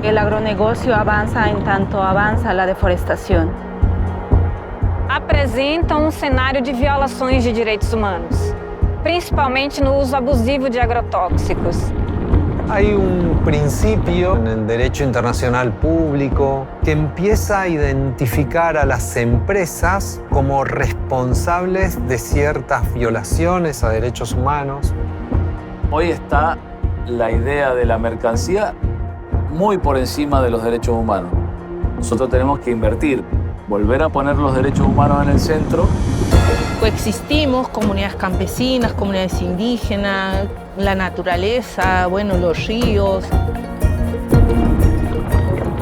El agronegocio avança en tanto avança la deforestación. Apresenta cenário de violações de direitos humanos, principalmente no uso abusivo de agrotóxicos. Hay un principio en el derecho internacional público que empieza a identificar a las empresas como responsables de ciertas violaciones a derechos humanos. Hoy está la idea de la mercancía muy por encima de los derechos humanos. Nosotros tenemos que invertir, volver a poner los derechos humanos en el centro. Coexistimos, comunidades campesinas, comunidades indígenas, la naturaleza, bueno, los ríos.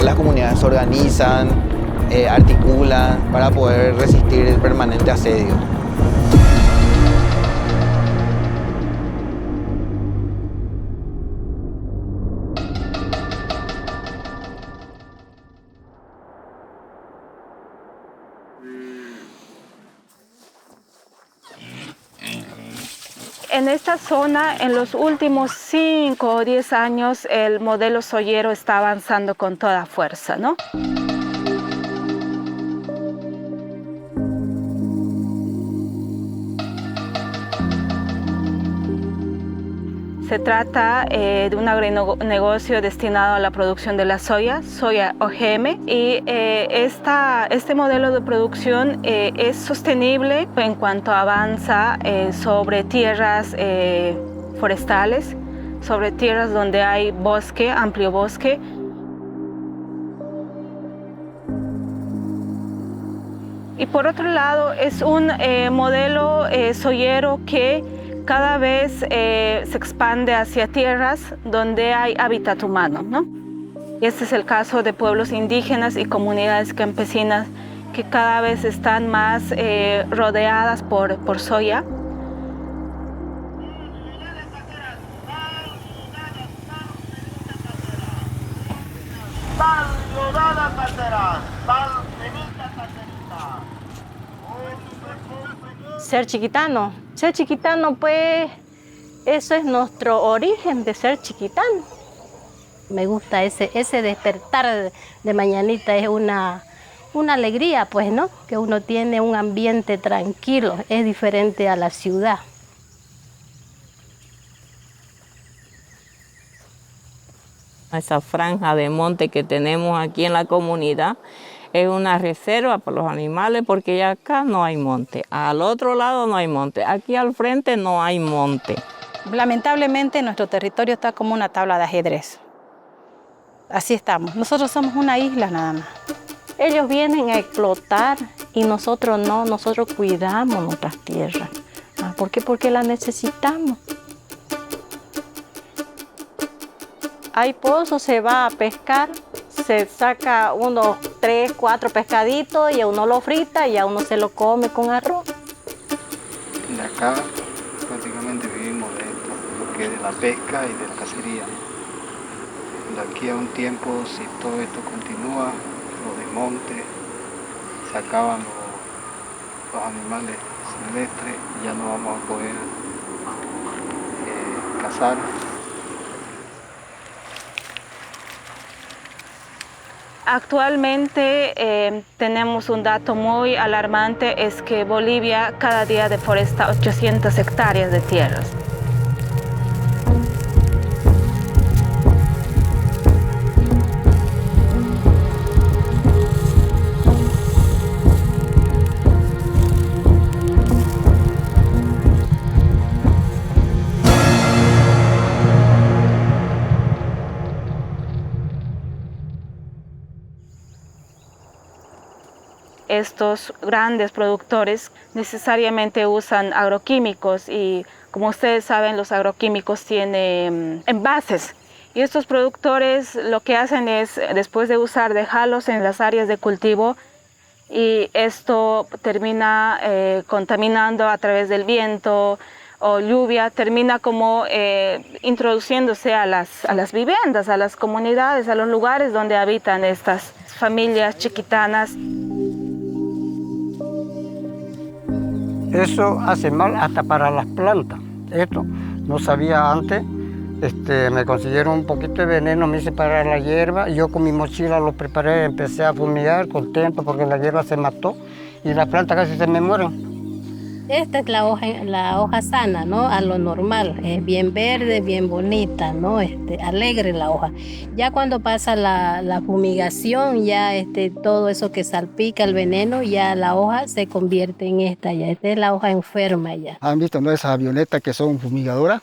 Las comunidades se organizan, articulan para poder resistir el permanente asedio. En esta zona, en los últimos 5 o 10 años, el modelo soyero está avanzando con toda fuerza, ¿no? Se trata de un agronegocio destinado a la producción de la soya OGM, y este modelo de producción es sostenible en cuanto avanza sobre tierras forestales, sobre tierras donde hay bosque, amplio bosque. Y por otro lado, es un modelo soyero que cada vez se expande hacia tierras donde hay hábitat humano, ¿no? Y este es el caso de pueblos indígenas y comunidades campesinas que cada vez están más rodeadas por soya. Ser chiquitano, pues eso es nuestro origen de ser chiquitano. Me gusta ese despertar de mañanita, es una alegría, pues, ¿no? Que uno tiene un ambiente tranquilo, es diferente a la ciudad. Esa franja de monte que tenemos aquí en la comunidad es una reserva para los animales, porque ya acá no hay monte, al otro lado no hay monte, aquí al frente no hay monte. Lamentablemente nuestro territorio está como una tabla de ajedrez. Así estamos, nosotros somos una isla nada más. Ellos vienen a explotar y nosotros no, nosotros cuidamos nuestras tierras. ¿Por qué? Porque las necesitamos. Hay pozos, se va a pescar, se saca unos 3, 4 pescaditos y a uno lo frita y a uno se lo come con arroz. De acá prácticamente vivimos de esto, lo que es de la pesca y de la cacería. De aquí a un tiempo, si todo esto continúa, los desmontes, se acaban los animales silvestres y ya no vamos a poder cazar. Actualmente tenemos un dato muy alarmante, es que Bolivia cada día deforesta 800 hectáreas de tierras. Estos grandes productores necesariamente usan agroquímicos y, como ustedes saben, los agroquímicos tienen envases. Y estos productores lo que hacen es, después de usar, dejarlos en las áreas de cultivo, y esto termina contaminando a través del viento o lluvia, termina como introduciéndose a las viviendas, a las comunidades, a los lugares donde habitan estas familias chiquitanas. Eso hace mal hasta para las plantas. Esto no sabía antes Me consiguieron un poquito de veneno, me hice parar la hierba. Yo con mi mochila lo preparé, empecé a fumigar, contento porque la hierba se mató y las plantas casi se me mueren. Esta es la hoja sana, ¿no? A lo normal, es bien verde, bien bonita, ¿no? Alegre la hoja. Ya cuando pasa la fumigación, ya todo eso que salpica el veneno, ya la hoja se convierte en esta, ya. Esta es la hoja enferma ya. ¿Han visto, no, esas avionetas que son fumigadoras?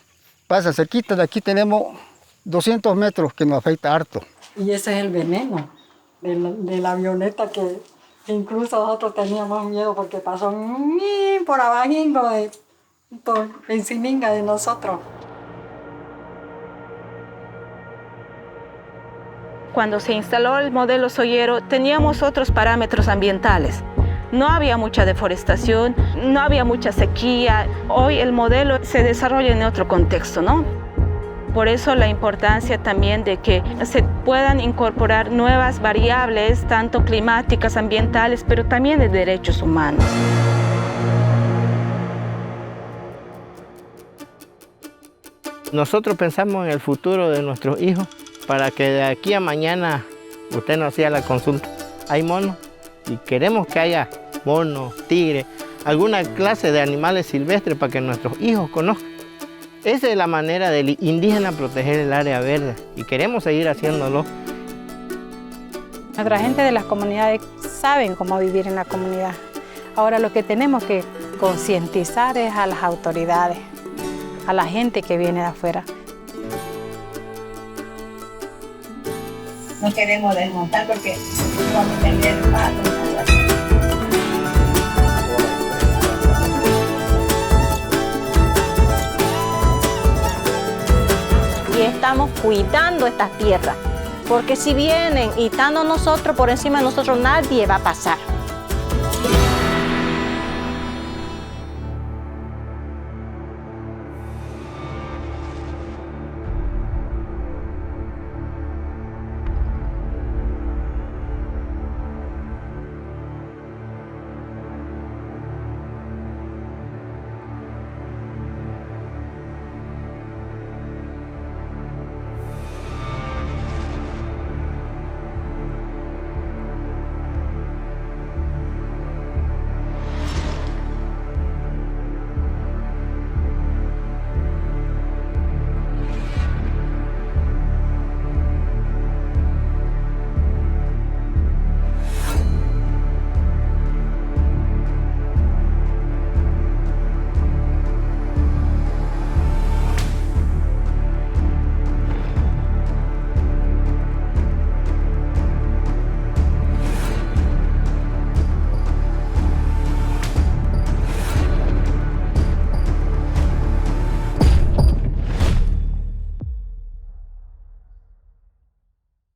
Pasa cerquita de aquí, tenemos 200 metros que nos afecta harto. Y ese es el veneno de la avioneta que incluso nosotros teníamos miedo porque pasó por abajingo por encima de nosotros. Cuando se instaló el modelo soyero, teníamos otros parámetros ambientales. No había mucha deforestación, no había mucha sequía. Hoy el modelo se desarrolla en otro contexto, ¿no? Por eso la importancia también de que se puedan incorporar nuevas variables, tanto climáticas, ambientales, pero también de derechos humanos. Nosotros pensamos en el futuro de nuestros hijos para que de aquí a mañana, usted nos hacía la consulta, hay monos y queremos que haya monos, tigres, alguna clase de animales silvestres para que nuestros hijos conozcan. Esa es la manera del indígena proteger el área verde y queremos seguir haciéndolo. Nuestra gente de las comunidades saben cómo vivir en la comunidad. Ahora lo que tenemos que concientizar es a las autoridades, a la gente que viene de afuera. No queremos desmontar porque vamos a tener patos. Y estamos cuidando estas tierras, porque si vienen y estando nosotros por encima de nosotros, nadie va a pasar.